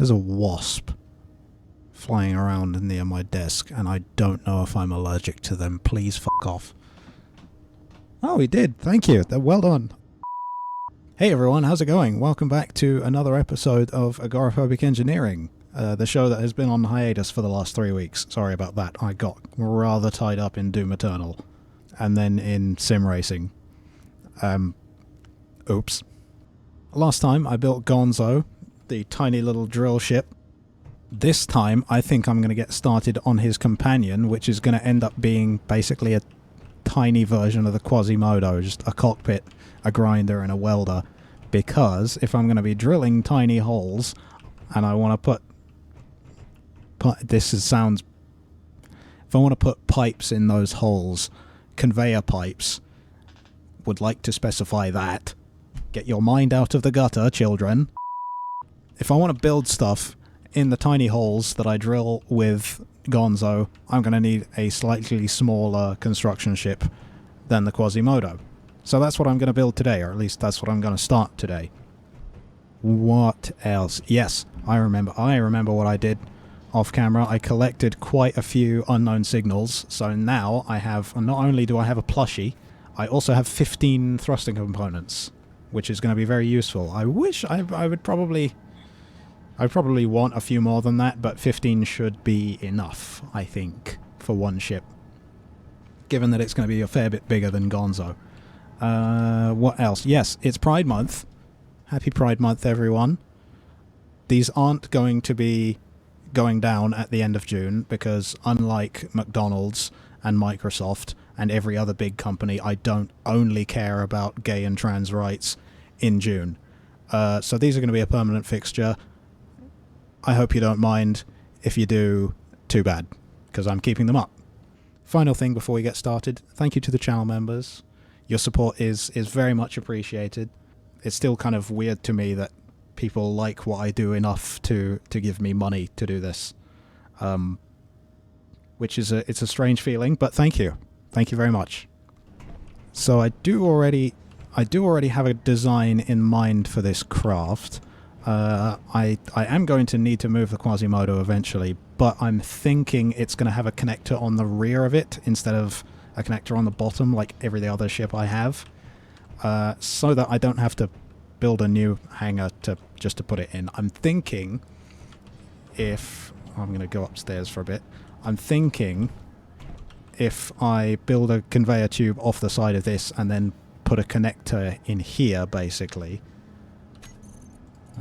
There's a wasp flying around near my desk, and I don't know if I'm allergic to them. Please fuck off. Oh, he did. Thank you. Well done. Hey everyone, how's it going? Welcome back to another episode of Agoraphobic Engineering, the show that has been on hiatus for the last 3 weeks. Sorry about that. I got rather tied up in Doom Eternal, and then in sim racing. Oops. Last time I built Gonzo, the tiny little drill ship. This time I think I'm going to get started on his companion, which is going to end up being basically a tiny version of the Quasimodo, just a cockpit, a grinder and a welder, because if I'm going to be drilling tiny holes and I want to if I want to put pipes in those holes, conveyor pipes, would like to specify that. Get your mind out of the gutter, children. If I want to build stuff in the tiny holes that I drill with Gonzo, I'm going to need a slightly smaller construction ship than the Quasimodo. So that's what I'm going to build today, or at least that's what I'm going to start today. What else? Yes, I remember what I did off camera. I collected quite a few unknown signals, so now I have, not only do I have a plushie, I also have 15 thrusting components, which is going to be very useful. I wish I would probably want a few more than that, but 15 should be enough, I think, for one ship, given that it's going to be a fair bit bigger than Gonzo. What else? Yes, it's Pride Month. Happy Pride Month, everyone. These aren't going to be going down at the end of June, because unlike McDonald's and Microsoft and every other big company, I don't only care about gay and trans rights in June. So these are going to be a permanent fixture. I hope you don't mind. If you do, too bad, because I'm keeping them up. Final thing before we get started, thank you to the channel members. Your support is very much appreciated. It's still kind of weird to me that people like what I do enough to give me money to do this. Which is it's a strange feeling, but thank you. Thank you very much. So I do already have a design in mind for this craft. I am going to need to move the Quasimodo eventually, but I'm thinking it's going to have a connector on the rear of it instead of a connector on the bottom like every other ship I have, so that I don't have to build a new hangar just to put it in. I'm thinking if I'm going to go upstairs for a bit. I'm thinking if I build a conveyor tube off the side of this and then put a connector in here, basically.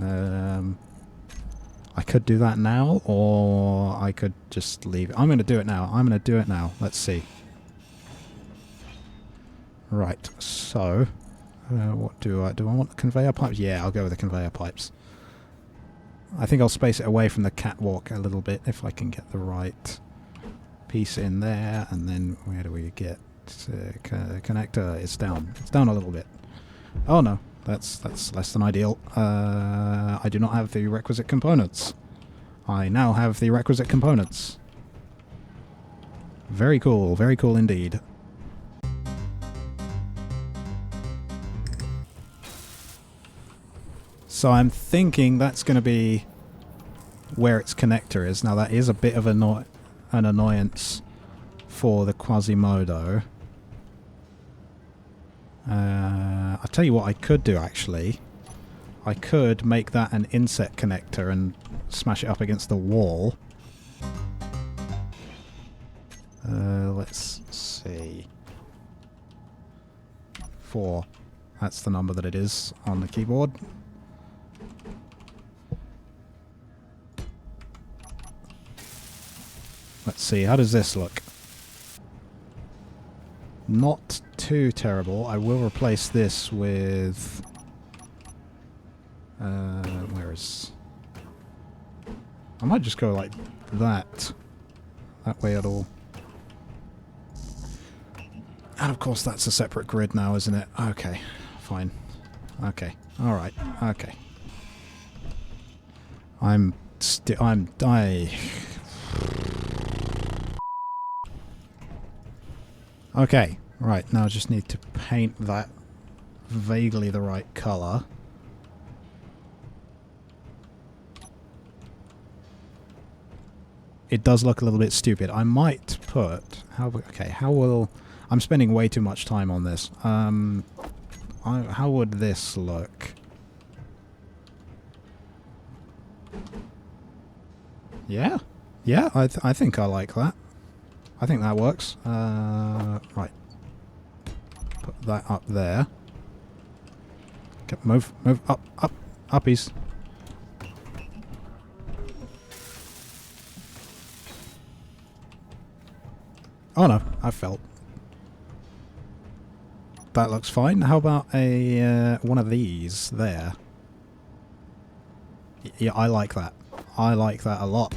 I could do that now, or I could just leave it. I'm going to do it now. Let's see. Right, so what do I want? The conveyor pipes? Yeah, I'll go with the conveyor pipes. I think I'll space it away from the catwalk a little bit if I can get the right piece in there. And then where do we get connector? It's down. It's down a little bit. Oh no. That's less than ideal. I do not have the requisite components. I now have the requisite components. Very cool indeed. So I'm thinking that's going to be where its connector is. Now that is a bit of an annoyance for the Quasimodo. I'll tell you what I could do, actually. I could make that an inset connector and smash it up against the wall. Let's see. 4. That's the number that it is on the keyboard. Let's see, how does this look? Not too terrible. I will replace this with... where is... I might just go like that. That way it'll... And of course that's a separate grid now, isn't it? Okay, fine. Okay, alright, okay. Okay, right, now I just need to paint that vaguely the right colour. it does look a little bit stupid. I might put... how will... I'm spending way too much time on this. How would this look? Yeah. Yeah, I think I like that. I think that works. Right. Put that up there. Okay, move, up, uppies. Oh no, I felt. That looks fine. How about a one of these there? Yeah, I like that. I like that a lot.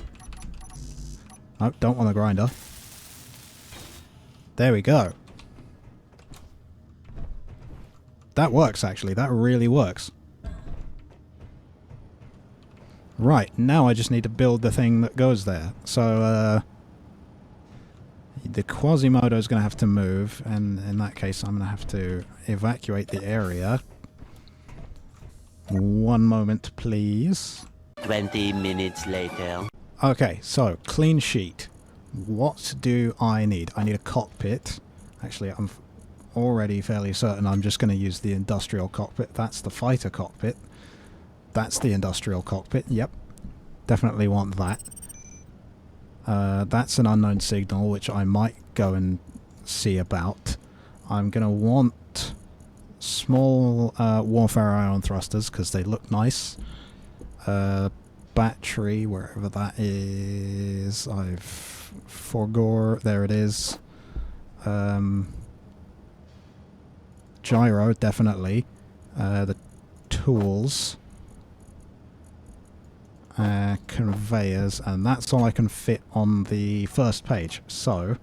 No, don't want a grinder. There we go. That works, actually. That really works. Right, now I just need to build the thing that goes there. So, the Quasimodo is going to have to move, and in that case I'm going to have to evacuate the area. 1 moment, please. 20 minutes later. Okay, so, clean sheet. What do I need? I need a cockpit. Actually, I'm already fairly certain I'm just going to use the industrial cockpit. That's the fighter cockpit. That's the industrial cockpit. Yep. Definitely want that. That's an unknown signal, which I might go and see about. I'm going to want small warfare ion thrusters, because they look nice. Battery, wherever that is. I've forgore. There it is. Gyro, definitely. The tools. Conveyors, and that's all I can fit on the first page. So,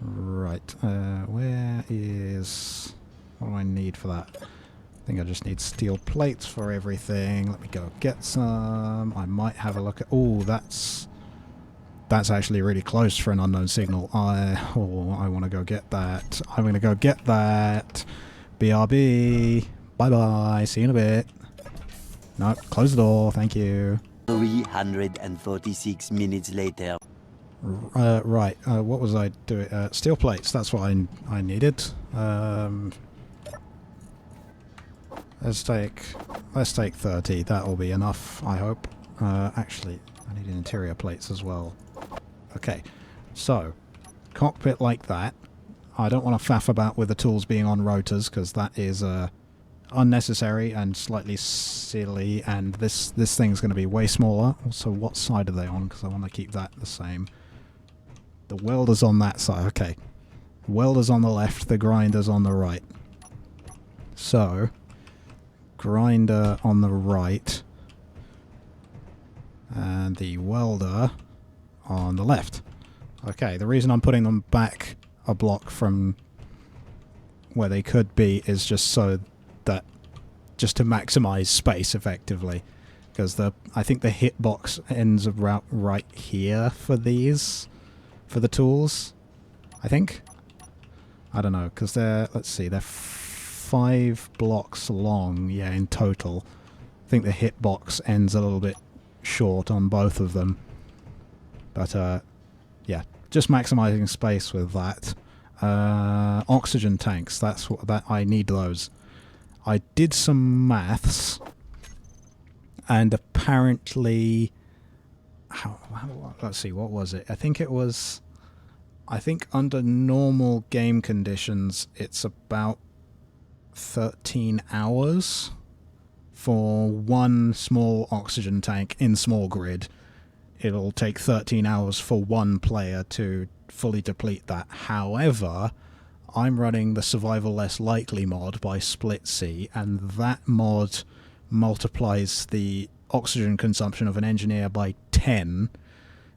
right, where is... what do I need for that? I think I just need steel plates for everything. Let me go get some. I might have a look at... oh, that's actually really close for an unknown signal. I want to go get that. I'm going to go get that. BRB. Bye-bye. See you in a bit. No, close the door. Thank you. 346 minutes later. Right. What was I doing? Steel plates. That's what I needed. Let's take 30. That'll be enough, I hope. Actually, I need interior plates as well. Okay. So, cockpit like that. I don't want to faff about with the tools being on rotors, because that is unnecessary and slightly silly, and this thing's going to be way smaller. Also, what side are they on? Because I want to keep that the same. The welder's on that side. Okay. Welder's on the left, the grinder's on the right. So, grinder on the right, and the welder on the left. Okay, the reason I'm putting them back a block from where they could be is just so that, just to maximize space effectively, because I think the hitbox ends about right here for these, for the tools, I think. I don't know, because let's see, they're 5 blocks long, yeah, in total. I think the hitbox ends a little bit short on both of them, but yeah, just maximizing space with that. Oxygen tanks, that I need those. I did some maths, and apparently, let's see, what was it? I think under normal game conditions, it's about 13 hours for one small oxygen tank in small grid. It'll take 13 hours for one player to fully deplete that. However, I'm running the Survival Less Likely mod by Split C, and that mod multiplies the oxygen consumption of an engineer by 10.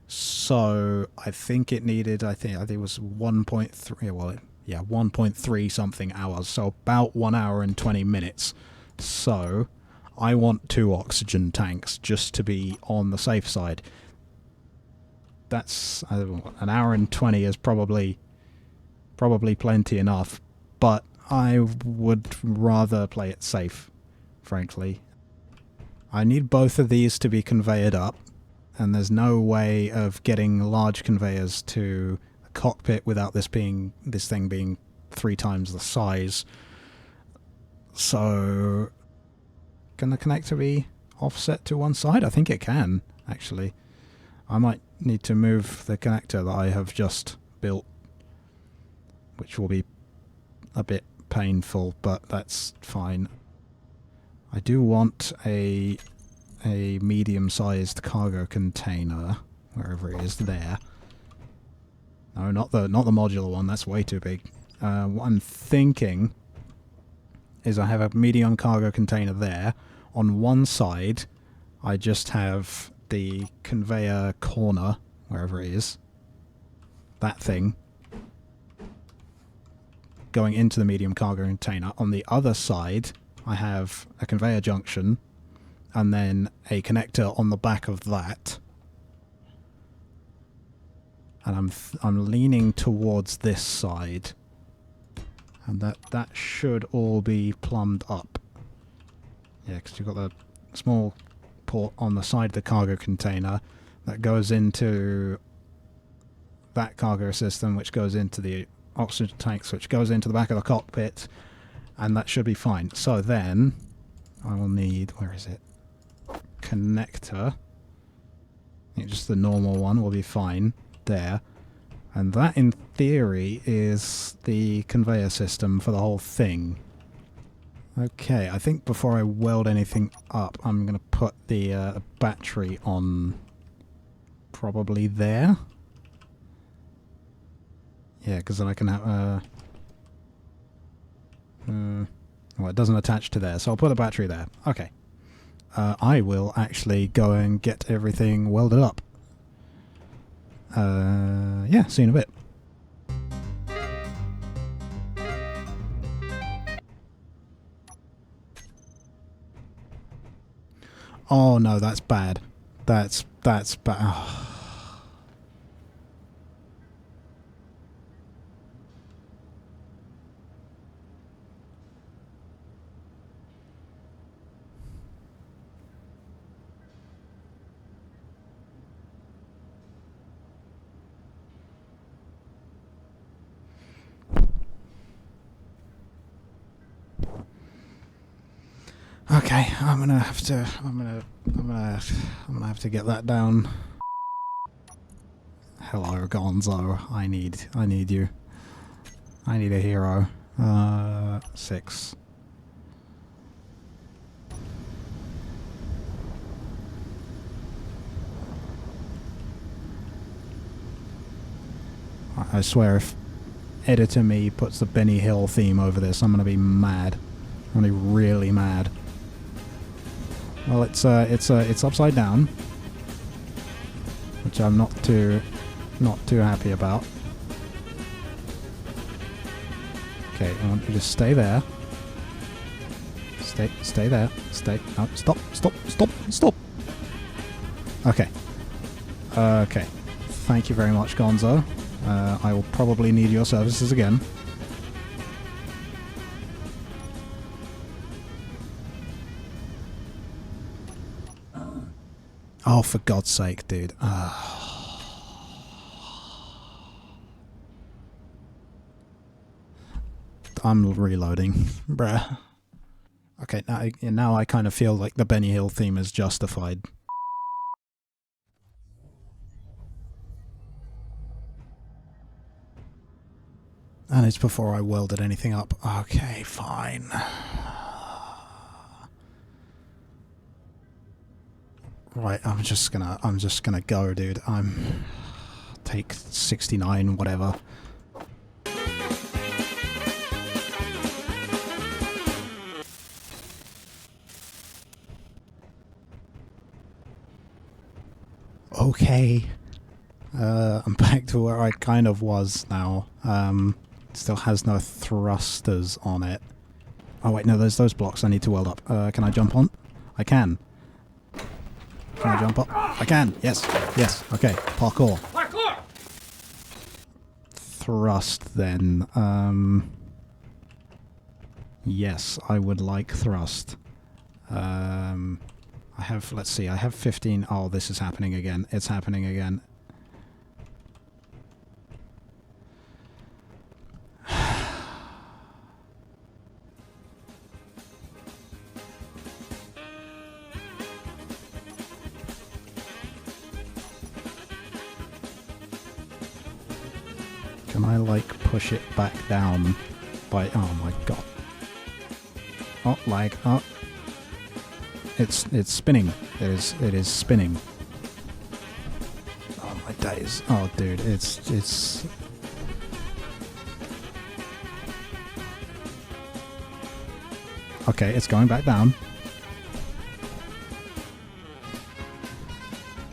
So I think it needed, I think it was 1.3, well, yeah, 1.3 something hours, so about 1 hour and 20 minutes. So I want 2 oxygen tanks just to be on the safe side. That's an hour and 20 is probably plenty enough, but I would rather play it safe, frankly. I need both of these to be conveyed up, and there's no way of getting large conveyors to the cockpit without this thing being 3 times the size. So, can the connector be offset to one side? I think it can, actually. I might need to move the connector that I have just built, which will be a bit painful, but that's fine. I do want a medium-sized cargo container, wherever it is there. No, not the modular one, that's way too big. What I'm thinking is I have a medium cargo container there. On one side, I just have the conveyor corner, wherever it is, that thing, going into the medium cargo container. On the other side, I have a conveyor junction, and then a connector on the back of that. And I'm leaning towards this side, and that should all be plumbed up. Yeah, because you've got the small port on the side of the cargo container that goes into that cargo system, which goes into the oxygen tanks, which goes into the back of the cockpit, and that should be fine. So then I will need, where is it? Connector. I think just the normal one will be fine there. And that, in theory, is the conveyor system for the whole thing. Okay, I think before I weld anything up, I'm going to put the battery on probably there. Yeah, because then I can have... well, it doesn't attach to there, so I'll put a battery there. Okay. I will actually go and get everything welded up. Yeah, see you in a bit. Oh no, that's bad. That's bad. Oh. Okay, I'm gonna have to get that down. Hello, Gonzo. I need you. I need a hero. 6. I swear, if Editor Me puts the Benny Hill theme over this, I'm gonna be mad. I'm gonna be really mad. Well, it's upside down, which I'm not too happy about. Okay, I want you to stay there. Stay there. No, stop. Okay. Okay. Thank you very much, Gonzo. I will probably need your services again. Oh, for God's sake, dude. I'm reloading. Bruh. Okay, now I kind of feel like the Benny Hill theme is justified. And it's before I welded anything up. Okay, fine. Right, I'm just gonna go, dude. Take 69, whatever. Okay. I'm back to where I kind of was now. Still has no thrusters on it. Oh wait, no, there's those blocks I need to weld up. Can I jump on? I can. Can I jump up? I can! Yes! Yes! Okay, parkour. Parkour! Thrust, then. Yes, I would like thrust. I I have, let's see, I have 15. Oh, this is happening again. It's happening again. Can I, like, push it back down by... Oh, my God. Oh, lag. Oh. It's spinning. It is spinning. Oh, my days. Oh, dude, it's... Okay, it's going back down.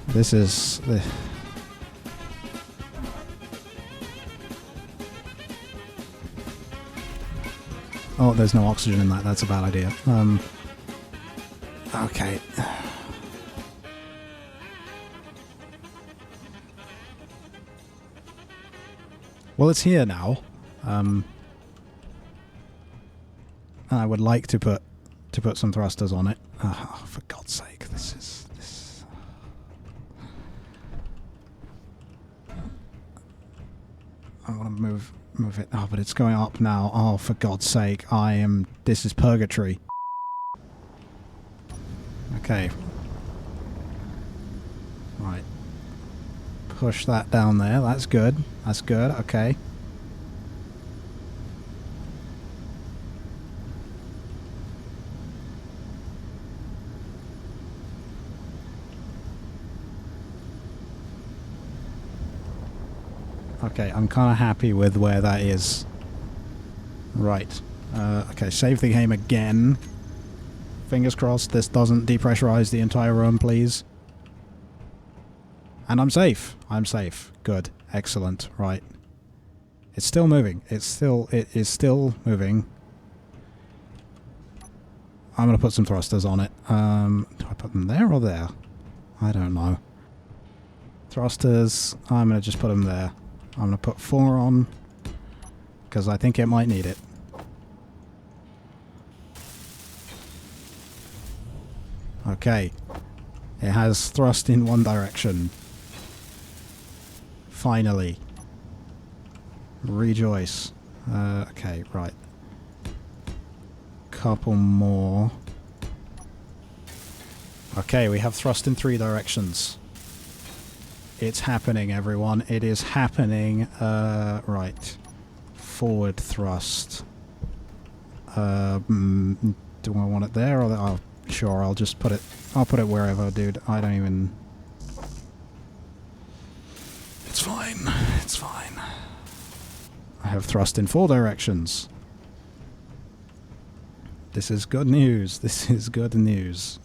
This is... Oh, there's no oxygen in that. That's a bad idea. Okay. Well, it's here now. I would like to put some thrusters on it. Oh, for God's sake, this. I want to move it. Oh, but it's going up now. Oh, for God's sake, this is purgatory. Okay. Right. Push that down there. That's good. That's good. Okay. Okay, I'm kind of happy with where that is. Right. Okay, save the game again. Fingers crossed this doesn't depressurize the entire room, please. And I'm safe. I'm safe. Good. Excellent. Right. It's still moving. It is still moving. I'm going to put some thrusters on it. Do I put them there or there? I don't know. Thrusters. I'm going to just put them there. I'm going to put 4 on, because I think it might need it. Okay. It has thrust in one direction. Finally. Rejoice. Okay, right. Couple more. Okay, we have thrust in 3 directions. It's happening, everyone. It is happening. Right. Forward thrust. Do I want it there or there? Oh, sure. I'll just put it. I'll put it wherever, dude. I don't even. It's fine. It's fine. I have thrust in 4 directions. This is good news. This is good news.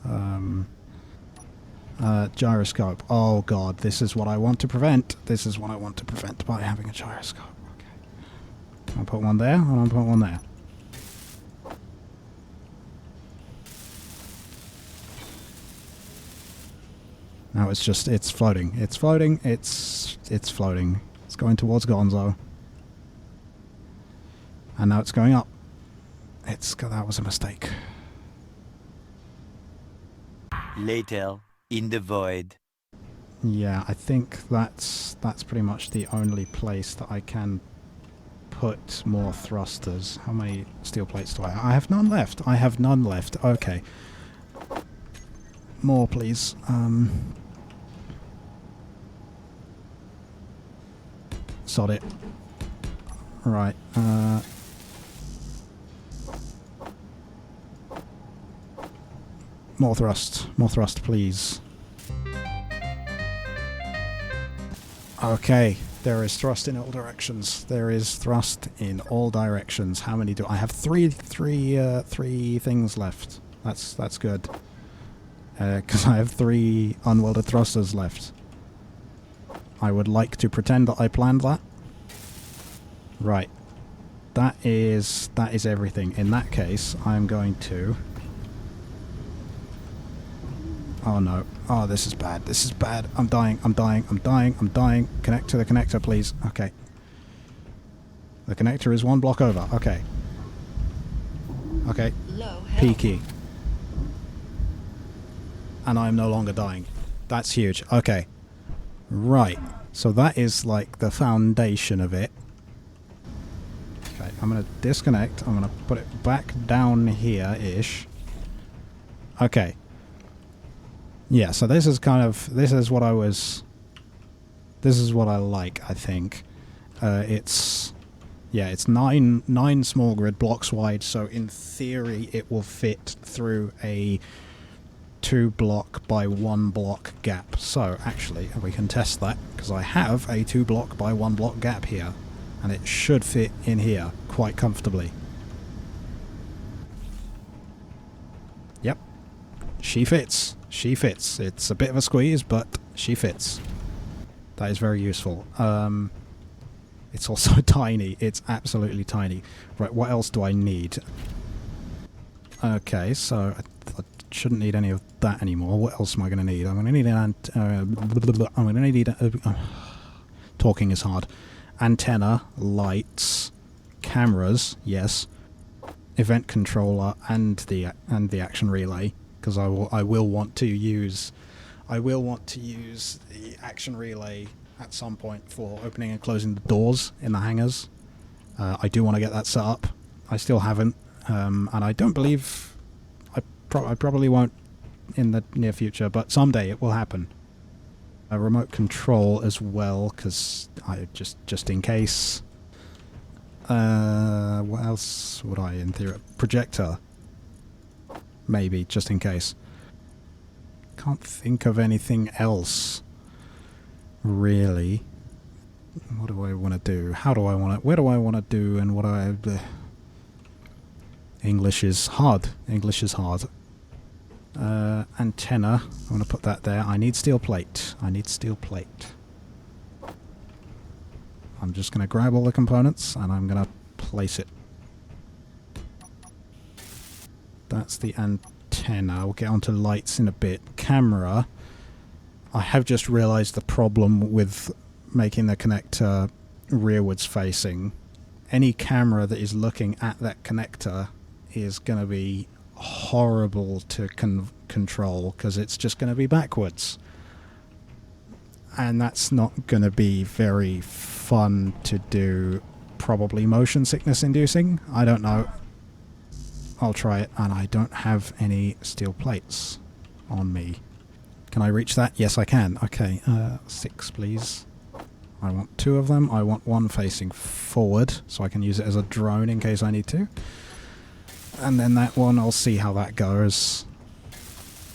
Gyroscope. Oh god, this is what I want to prevent. This is what I want to prevent by having a gyroscope. Okay. I'll put one there, and I'll put one there. Now it's just, it's floating. It's floating. It's floating. It's going towards Gonzo. And now it's going up. That was a mistake. Later, in the void. Yeah, I think that's pretty much the only place that I can put more thrusters. How many steel plates do I have? I have none left. I have none left. Okay. More, please. Sod it. Right. More thrust. More thrust, please. Okay. There is thrust in all directions. There is thrust in all directions. How many do I have? Three things left. That's good. Because I have 3 unwelded thrusters left. I would like to pretend that I planned that. Right. That is everything. In that case, I'm going to... Oh no. Oh, this is bad. This is bad. I'm dying. I'm dying. I'm dying. I'm dying. Connect to the connector, please. Okay. The connector is 1 block over. Okay. Okay. P key. and I'm no longer dying. That's huge. Okay. Right. So that is like the foundation of it. Okay, I'm going to disconnect. I'm going to put it back down here-ish. Okay. Yeah, so this is kind of... This is what I was... This is what I like, I think. It's... Yeah, it's nine small grid blocks wide, so in theory it will fit through a 2 block by 1 block gap. So, actually, we can test that, because I have a 2 block by 1 block gap here, and it should fit in here quite comfortably. Yep. She fits. She fits. It's a bit of a squeeze, but she fits. That is very useful. It's also tiny. It's absolutely tiny. Right, what else do I need? Okay, so I shouldn't need any of that anymore. What else am I going to need? I'm going to need an... I'm going to need... talking is hard. Antenna, lights, cameras, yes. Event controller and the action relay, because I will want to use the action relay at some point for opening and closing the doors in the hangars. I do want to get that set up. I still haven't, and I don't believe I probably won't in the near future, but someday it will happen. A remote control as well, because I just in case. What else would I in theory? Projector, maybe, just in case. Can't think of anything else. Really, what do I want to do? How do I want to? Where do I want to do? And what do I? English is hard. English is hard. Antenna. I'm going to put that there. I need steel plate. I need steel plate. I'm just going to grab all the components and I'm going to place it. That's the antenna. We'll get onto lights in a bit. Camera. I have just realised the problem with making the connector rearwards facing. Any camera that is looking at that connector is going to be horrible to control, because it's just going to be backwards. And that's not going to be very fun to do. Probably motion sickness inducing. I don't know. I'll try it. And I don't have any steel plates on me. Can I reach that? Yes, I can. Okay, 6, please. I want 2 of them. I want 1 facing forward, so I can use it as a drone in case I need to. And then that one, I'll see how that goes.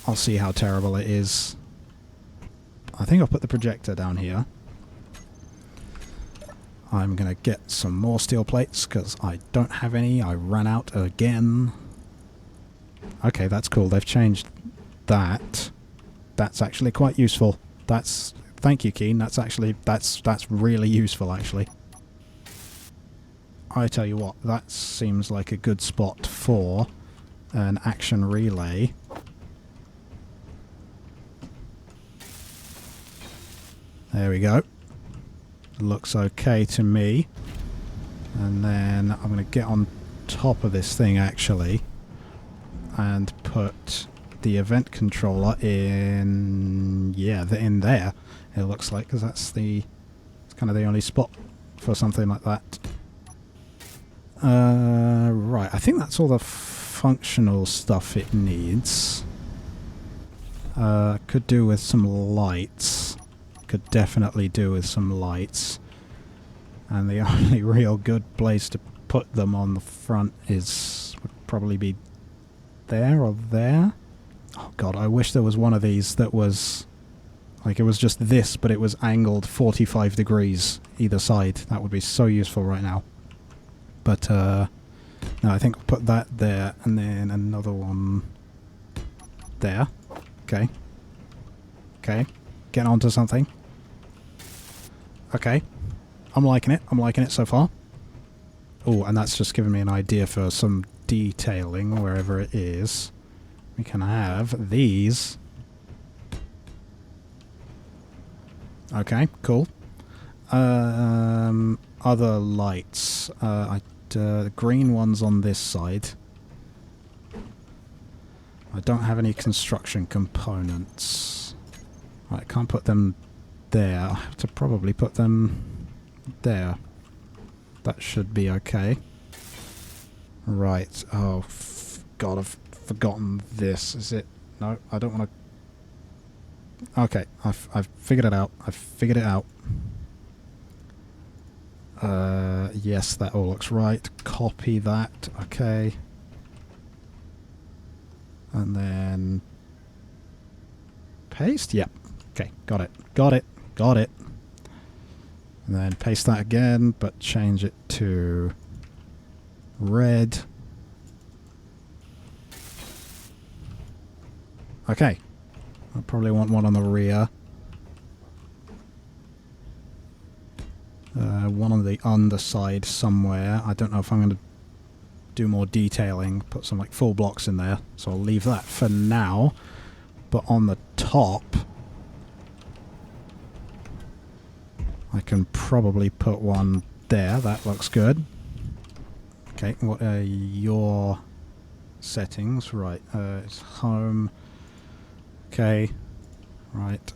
I'll see how terrible it is. I think I'll put the projector down here. I'm going to get some more steel plates, because I don't have any. I ran out again. Okay, that's cool. They've changed that. That's actually quite useful. Thank you, Keen. That's really useful, actually. I tell you what, that seems like a good spot for an action relay. There we go. Looks okay to me. And then I'm going to get on top of this thing, actually, and put the event controller in, in there, it looks like, because it's kind of the only spot for something like that. Right, I think that's all the functional stuff it needs. Could do with some lights. Could definitely do with some lights. And the only real good place to put them on the front would probably be there or there. Oh god, I wish there was one of these that was, like, it was just this, but it was angled 45 degrees either side. That would be so useful right now. But, no, I think I'll put that there, and then another one there. Okay. Okay. Getting onto something. Okay. I'm liking it. I'm liking it so far. Oh, and that's just given me an idea for some detailing wherever it is. We can have these. Okay, cool. Other lights. The green ones on this side. I don't have any construction components. I can't put them there. I have to probably put them there. That should be okay. Right. Oh, God, I've forgotten this. Is it? No, I don't want to... Okay, I've figured it out. I've figured it out. Yes, that all looks right. Copy that. Okay. And then... Paste? Yep. Okay, got it. Got it. Got it. And then paste that again, but change it to red. Okay. I probably want one on the rear. One on the underside somewhere. I don't know if I'm going to do more detailing, put some like full blocks in there, so I'll leave that for now. But on the top, I can probably put one there. That looks good. Okay, what are your settings? Right, it's home. Okay, right.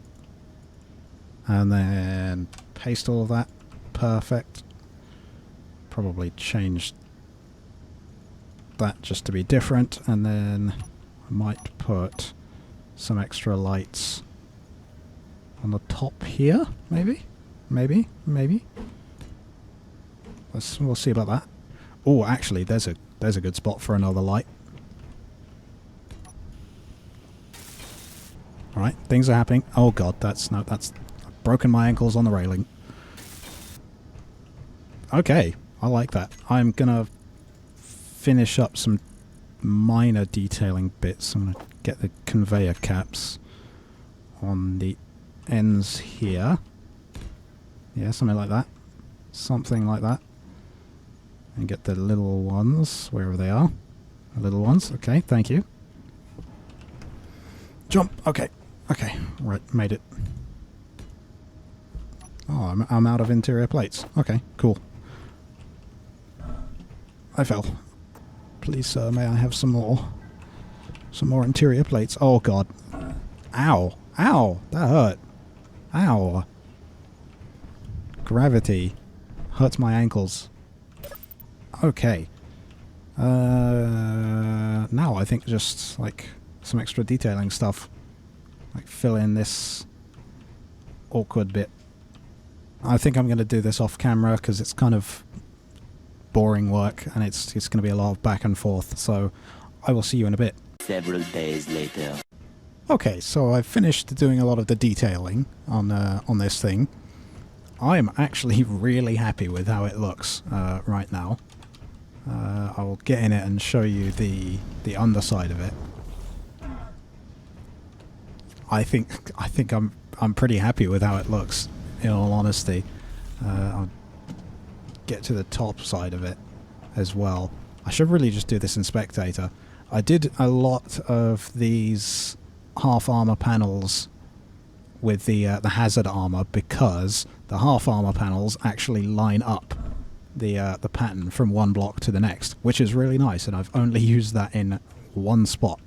And then paste all of that. Perfect. Probably change that just to be different, and then I might put some extra lights on the top here, maybe? Maybe? We'll see about that. Oh, actually, there's a good spot for another light. Alright, things are happening. Oh god, that's I've broken my ankles on the railing. Okay, I like that. I'm gonna finish up some minor detailing bits. I'm gonna get the conveyor caps on the ends here. Yeah, something like that. Something like that. And get the little ones, wherever they are. The little ones, okay, thank you. Jump, okay, okay, right, made it. Oh, I'm out of interior plates. Okay, cool. I fell. Please, sir, may I have some more? Some more interior plates. Oh, God. Ow. Ow. That hurt. Ow. Gravity. Hurts my ankles. Okay. Now I think just, like, some extra detailing stuff. Like, fill in this awkward bit. I think I'm going to do this off camera because it's kind of boring work and it's going to be a lot of back and forth, so I will see you in a bit. Several days later. Okay, so I've finished doing a lot of the detailing on this thing. I am actually really happy with how it looks right now. I will get in it and show you the underside of it. I think I'm pretty happy with how it looks, in all honesty. I'll get to the top side of it as well. I should really just do this in Spectator. I did a lot of these half armor panels with the hazard armor because the half armor panels actually line up the pattern from one block to the next, which is really nice, and I've only used that in one spot.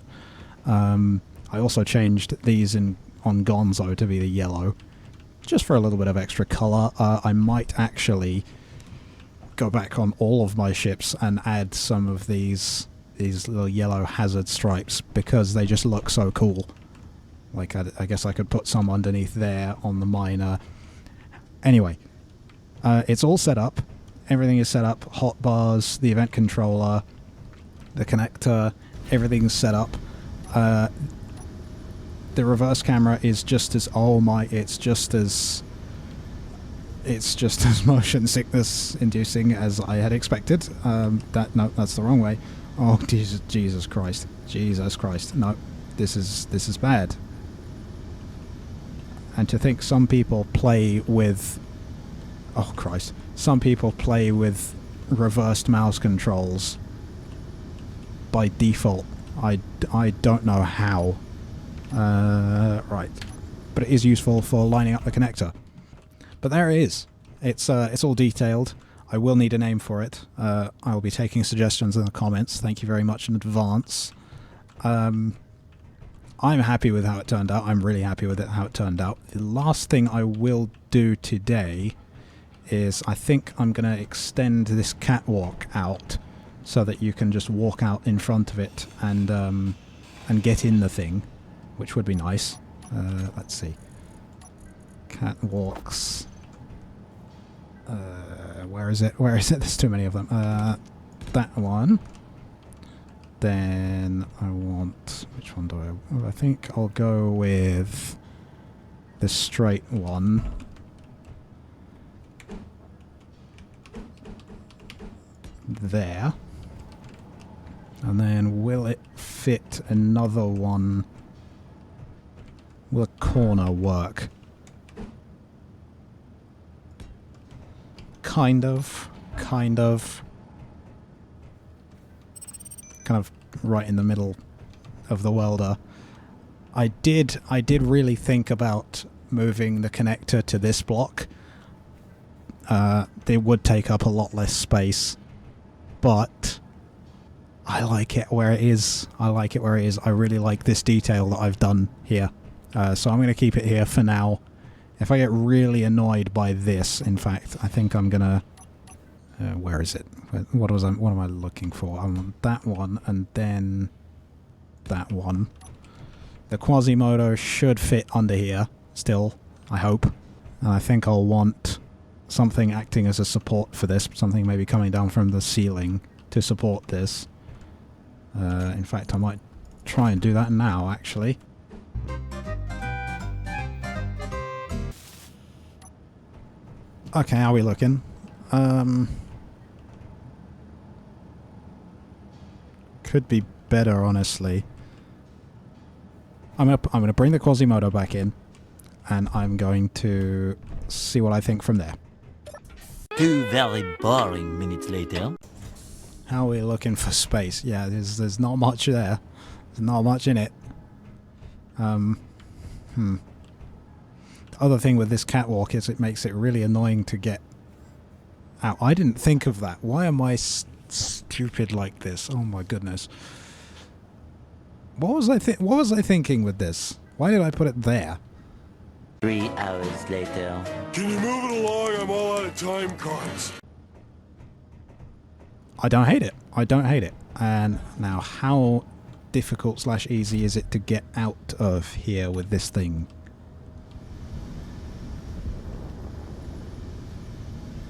I also changed these on Gonzo to be the yellow, just for a little bit of extra colour. I might actually go back on all of my ships and add some of these little yellow hazard stripes because they just look so cool. Like, I guess I could put some underneath there on the miner. Anyway, it's all set up. Everything is set up. Hotbars, the event controller, the connector, everything's set up. The reverse camera is just as it's just as motion sickness inducing as I had expected. No, that's the wrong way. Oh, Jesus Christ. No, this is bad. And to think some people play with... Oh, Christ. Some people play with reversed mouse controls by default. I don't know how. Right. But it is useful for lining up the connector. But there it is. It's all detailed. I will need a name for it. I will be taking suggestions in the comments. Thank you very much in advance. I'm happy with how it turned out. I'm really happy with how it turned out. The last thing I will do today is I think I'm going to extend this catwalk out so that you can just walk out in front of it and get in the thing, which would be nice. Let's see. Catwalks. Where is it? Where is it? There's too many of them. That one. Then I want... Which one do I... Well, I think I'll go with the straight one. There. And then will it fit another one? Will a corner work? Kind of. Kind of right in the middle of the welder. I did really think about moving the connector to this block. It would take up a lot less space, but I like it where it is. I like it where it is. I really like this detail that I've done here. So I'm going to keep it here for now. If I get really annoyed by this, in fact, I think I'm going to... where is it? What am I looking for? I want that one and then that one. The Quasimodo should fit under here still, I hope. And I think I'll want something acting as a support for this, something maybe coming down from the ceiling to support this. In fact, I might try and do that now, actually. Okay, how are we looking? Could be better, honestly. I'm gonna bring the Quasimodo back in, and I'm going to see what I think from there. 2 very boring minutes later. How are we looking for space? Yeah, there's not much there. There's not much in it. The other thing with this catwalk is it makes it really annoying to get out. I didn't think of that. Why am I stupid like this? Oh my goodness. What was I thinking with this? Why did I put it there? 3 hours later. Can you move it along? I'm all out of time cards. I don't hate it. I don't hate it. And now how difficult / easy is it to get out of here with this thing?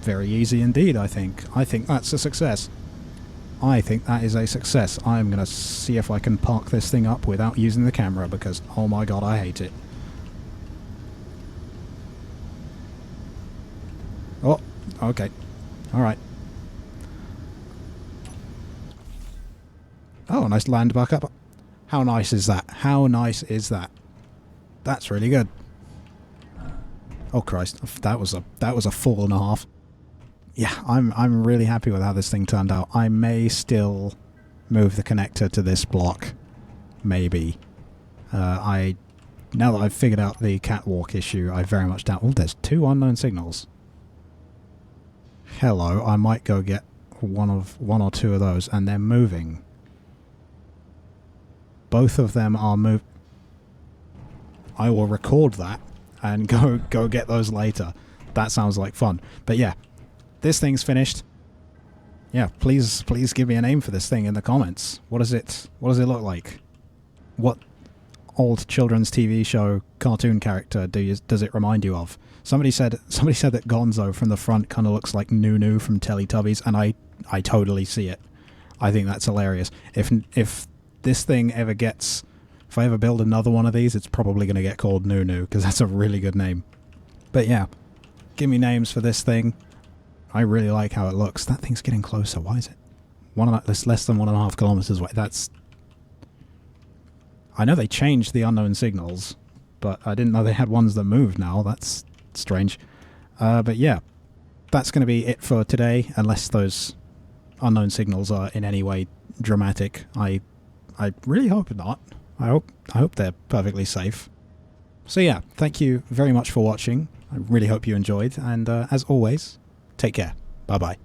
Very easy indeed, I think. I think that's a success. I think that is a success. I'm going to see if I can park this thing up without using the camera because, oh my god, I hate it. Oh, okay. Alright. Oh, nice land back up. How nice is that? How nice is that? That's really good. Oh Christ, that was a fall and a half. Yeah, I'm really happy with how this thing turned out. I may still move the connector to this block. Maybe. Now that I've figured out the catwalk issue, I very much doubt... Oh, there's 2 unknown signals. Hello, I might go get one or two of those, and they're moving. Both of them are I will record that and go get those later. That sounds like fun. But yeah. This thing's finished. Yeah, please give me a name for this thing in the comments. What does it look like? What old children's TV show cartoon character does it remind you of? Somebody said that Gonzo from the front kind of looks like Nunu from Teletubbies, and I totally see it. I think that's hilarious. If this thing ever gets... If I ever build another one of these, it's probably going to get called Nunu, because that's a really good name. But yeah, give me names for this thing. I really like how it looks. That thing's getting closer. Why is it? That's less than 1.5 kilometers away. That's... I know they changed the unknown signals, but I didn't know they had ones that moved now. That's strange. But yeah, that's going to be it for today, unless those unknown signals are in any way dramatic. I really hope not. I hope they're perfectly safe. So yeah, thank you very much for watching. I really hope you enjoyed, and as always, take care. Bye-bye.